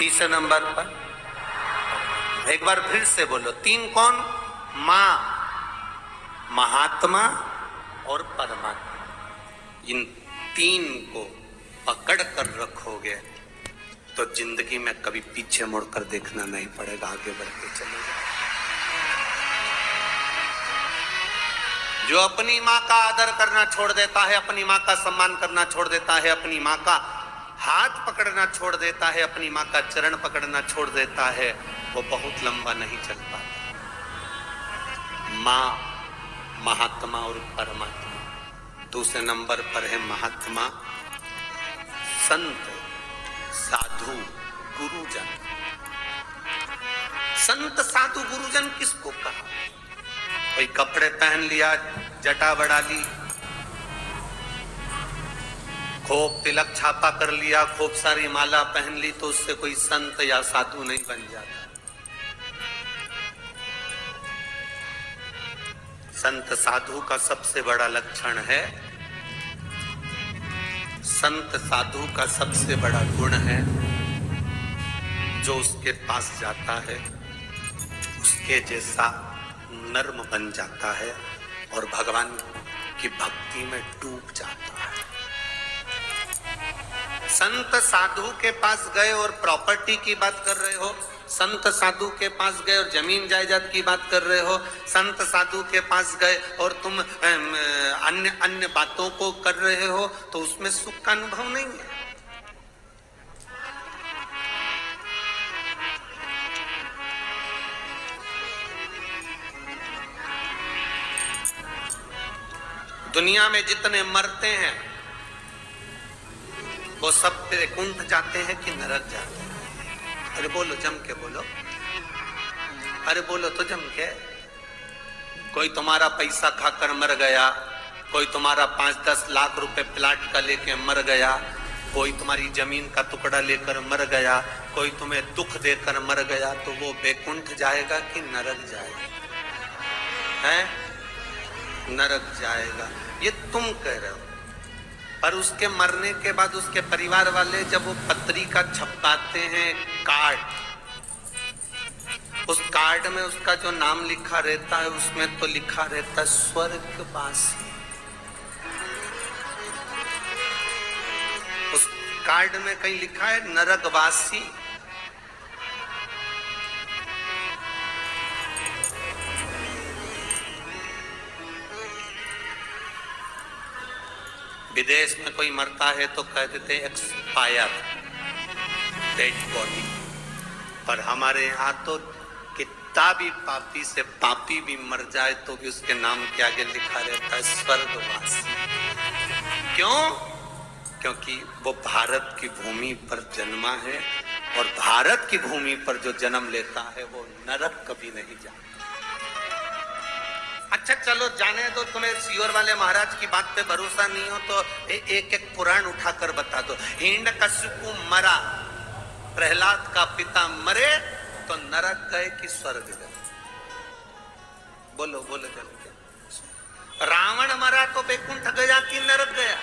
तीसरे नंबर पर, एक बार फिर से बोलो, 3 कौन? मां, महात्मा और परमात्मा। इन 3 को पकड़ कर रखोगे तो जिंदगी में कभी पीछे मुड़कर देखना नहीं पड़ेगा, आगे बढ़ के चलेगा। जो अपनी माँ का आदर करना छोड़ देता है, अपनी माँ का सम्मान करना छोड़ देता है, अपनी माँ का हाथ पकड़ना छोड़ देता है, अपनी माँ का चरण पकड़ना छोड़ देता है, वो बहुत लंबा नहीं चल पाता। माँ, महात्मा और परमात्मा। दूसरे नंबर पर है महात्मा, संत, साधु, गुरुजन। संत, साधु, गुरुजन किसको कहा? कोई कपड़े पहन लिया, जटा बढ़ा ली, खूब तिलक छापा कर लिया, खूब सारी माला पहन ली, तो उससे कोई संत या साधु नहीं बन जाता। संत साधु का सबसे बड़ा लक्षण है, संत साधु का सबसे बड़ा गुण है, जो उसके पास जाता है उसके जैसा नर्म बन जाता है और भगवान की भक्ति में डूब जाता है। संत साधु के पास गए और प्रॉपर्टी की बात कर रहे हो, संत साधु के पास गए और जमीन जायदाद की बात कर रहे हो, संत साधु के पास गए और तुम अन्य अन्य बातों को कर रहे हो, तो उसमें सुख का अनुभव नहीं है। दुनिया में जितने मरते हैं वो सब वैकुंठ जाते हैं कि नरक जाते हैं? अरे बोलो, जम के बोलो, अरे बोलो तो जम के। कोई तुम्हारा पैसा खाकर मर गया, कोई तुम्हारा 5-10 लाख रुपए प्लाट का लेके मर गया, कोई तुम्हारी जमीन का टुकड़ा लेकर मर गया, कोई तुम्हें दुख देकर मर गया, तो वो वैकुंठ जाएगा कि नरक जाएगा? है नरक जाएगा, ये तुम कह रहे हो। पर उसके मरने के बाद उसके परिवार वाले जब वो पत्रिका छपवाते हैं, कार्ड, उस कार्ड में उसका जो नाम लिखा रहता है उसमें तो लिखा रहता है स्वर्गवासी। उस कार्ड में कहीं लिखा है नरकवासी। विदेश में कोई मरता है तो कह देते हैं एक्सपायर, डेड बॉडी। पर हमारे यहाँ तो कितना भी पापी से पापी भी मर जाए तो भी उसके नाम के आगे लिखा रहता है स्वर्गवासी। क्यों? क्योंकि वो भारत की भूमि पर जन्मा है और भारत की भूमि पर जो जन्म लेता है वो नरक कभी नहीं जाता। अच्छा चलो जाने दो, तुम्हें सियोर वाले महाराज की बात पे भरोसा नहीं हो तो एक एक पुराण उठाकर बता दो। हिरण्यकशिपु मरा, प्रहलाद का पिता मरे तो नरक गए कि स्वर्ग गए? बोलो बोलो जल्दी। रावण मरा तो वैकुंठ गया कि नरक गया?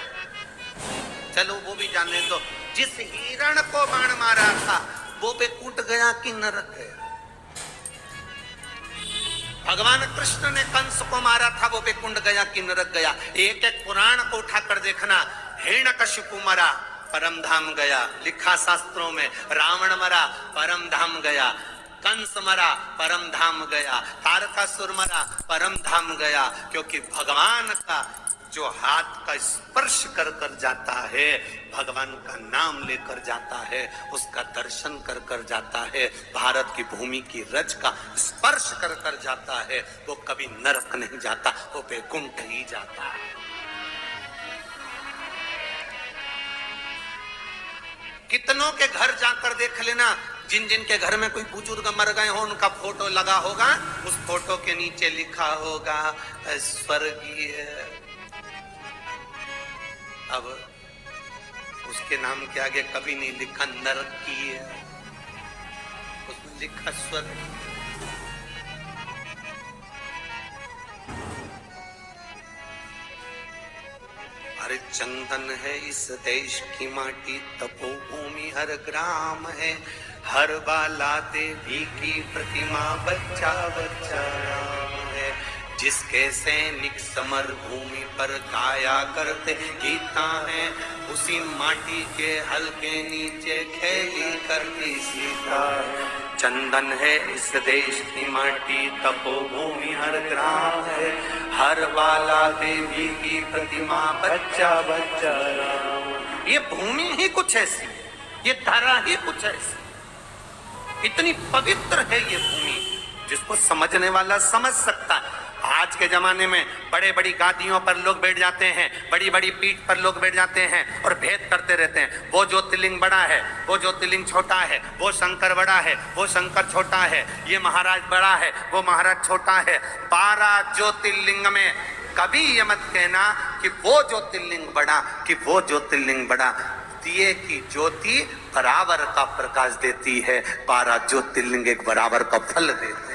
चलो वो भी जाने दो। जिस हिरण को बाण मारा था वो वैकुंठ गया कि नरक गया? भगवान कृष्ण ने कंस को मारा था, वो वैकुंठ गया कि नरक गया? एक एक पुराण को उठाकर देखना। हिरण्यकशिपु मरा, परम धाम गया, लिखा शास्त्रों में। रावण मरा, परम धाम गया। कंस मरा, परम धाम गया। तारकासुर मरा, परम धाम गया। क्योंकि भगवान का जो हाथ का स्पर्श कर कर जाता है, भगवान का नाम लेकर जाता है, उसका दर्शन कर कर जाता है, भारत की भूमि की रज का स्पर्श कर कर जाता है, वो कभी नरक नहीं जाता, वो वैकुंठ ही जाता है। कितनों के घर जाकर देख लेना, जिन जिन के घर में कोई बुजुर्ग मर गए हो उनका फोटो लगा होगा, उस फोटो के नीचे लिखा होगा स्वर्गीय। अब उसके नाम के आगे कभी नहीं लिखा नरकीय, उसमें लिखा स्वर्ग। अरे चंदन है इस देश की माटी, तपोभूमि हर ग्राम है, हर बाला देवी की प्रतिमा बच्चा बच्चा राम है। जिसके सैनिक समर भूमि पर गाया करते गीता है, उसी माटी के हल्के नीचे खेली करती सीता है। चंदन है इस देश की माटी, तपोभूमि हर ग्राम है। हर बाला देवी की प्रतिमा बच्चा बच्चा राम। ये भूमि ही कुछ ऐसी, ये धरा ही कुछ ऐसी, इतनी पवित्र है ये भूमि, जिसको समझने वाला समझ सकता है। आज के जमाने में बड़े बड़ी गादियों पर लोग बैठ जाते हैं, बड़ी बड़ी पीठ पर लोग बैठ जाते हैं और भेद करते रहते हैं। वो ज्योतिर्लिंग बड़ा है, वो ज्योतिर्लिंग छोटा है, वो शंकर बड़ा है, वो शंकर छोटा है, ये महाराज बड़ा है, वो महाराज छोटा है। 12 ज्योतिर्लिंग में कभी ये मत कहना कि वो ज्योतिर्लिंग बड़ा, कि वो ज्योतिर्लिंग बड़ा। दिए की ज्योति बराबर का प्रकाश देती है, 12 ज्योतिर्लिंग एक बराबर का फल देते हैं।